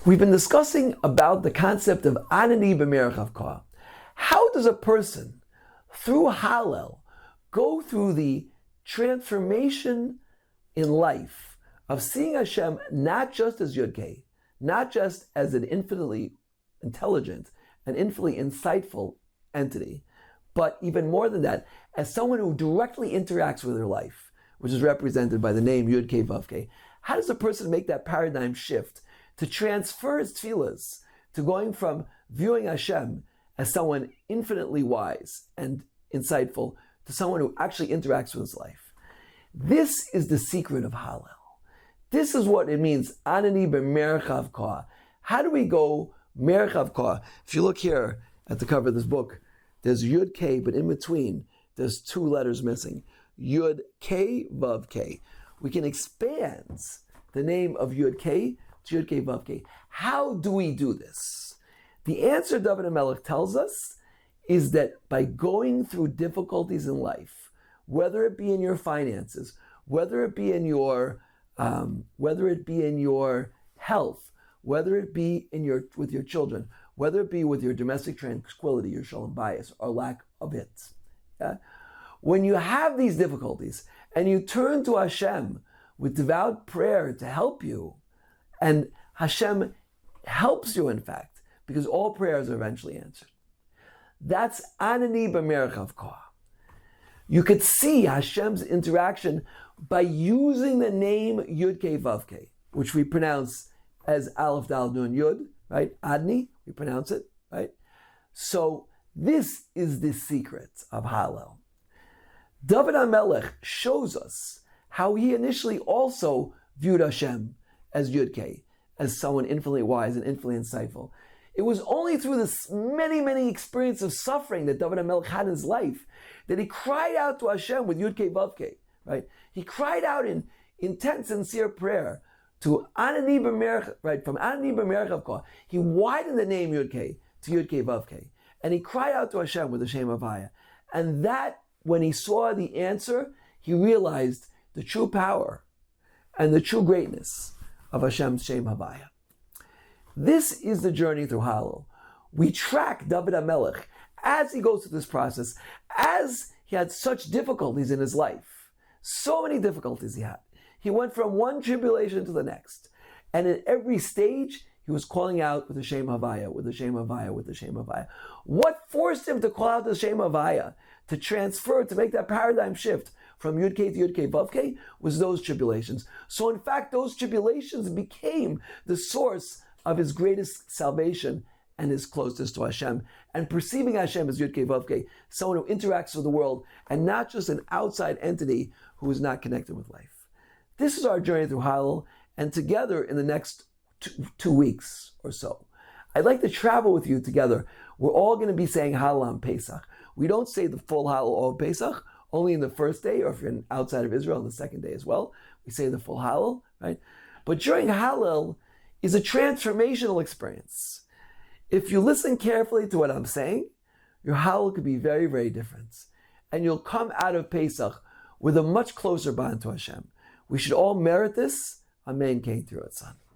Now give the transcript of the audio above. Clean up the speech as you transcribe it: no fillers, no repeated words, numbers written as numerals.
We've been discussing about the concept of Anani b'merech havkah. How does a person, through Hallel, go through the transformation in life of seeing Hashem not just as Yud-Kei, not just as an infinitely intelligent and infinitely insightful entity, but even more than that, as someone who directly interacts with her life, which is represented by the name Yud-Kei Vav-Kei. How does a person make that paradigm shift to transfer his tefillas to going from viewing Hashem as someone infinitely wise and insightful to someone who actually interacts with his life? This is the secret of Hallel. This is what it means, Anani b'merech havkah. How do we go merech havkah? If you look here at the cover of this book, there's Yud K, but in between, there's two letters missing. Yud K Vav K. We can expand the name of Yud K to Yud K Vav K. How do we do this? The answer David HaMelech tells us is that by going through difficulties in life, whether it be in your finances, whether it be in your health, whether it be with your children, whether it be with your domestic tranquility, your shalom bayis, or lack of it. Yeah? When you have these difficulties and you turn to Hashem with devout prayer to help you, and Hashem helps you, in fact, because all prayers are eventually answered. That's Anani b'merech havkah. You could see Hashem's interaction by using the name Yud Kei Vav Kei, which we pronounce as Aleph Dal Nun Yud, right? Adni, we pronounce it, right? So this is the secret of Hallel. David HaMelech shows us how he initially also viewed Hashem as Yud Kei, as someone infinitely wise and infinitely insightful. It was only through this many, many experiences of suffering that David HaMelech had in his life that he cried out to Hashem with Yud Kei Vav Kei, right? He cried out in intense, sincere prayer to Anani b'merech, right? From Anani b'merech havkah, he widened the name Yud Kei to Yud Kei Vav Kei, and he cried out to Hashem with the Shem Havaya. And that, when he saw the answer, he realized the true power and the true greatness of Hashem's Shem Havaya. This is the journey through Hallel. We track David HaMelech as he goes through this process, as he had such difficulties in his life. So many difficulties he had. He went from one tribulation to the next. And at every stage, he was calling out with the Shem Havaya, with the Shem Havaya, with the Shem Havaya. What forced him to call out the Shem Havaya, to transfer, to make that paradigm shift from Yud Kei to Yud Kei Vav Kei, was those tribulations. So in fact, those tribulations became the source of his greatest salvation and his closeness to Hashem, and perceiving Hashem as Yud Kei Vav Kei, someone who interacts with the world, and not just an outside entity who is not connected with life. This is our journey through Hallel, and together in the next two weeks or so, I'd like to travel with you together. We're all going to be saying Hallel on Pesach. We don't say the full Hallel all of Pesach, only in the first day, or if you're outside of Israel, on the second day as well. We say the full Hallel, right? But during Hallel is a transformational experience. If you listen carefully to what I'm saying, your Hallel could be very, very different. And you'll come out of Pesach with a much closer bond to Hashem. We should all merit this. Amen. King through it, son.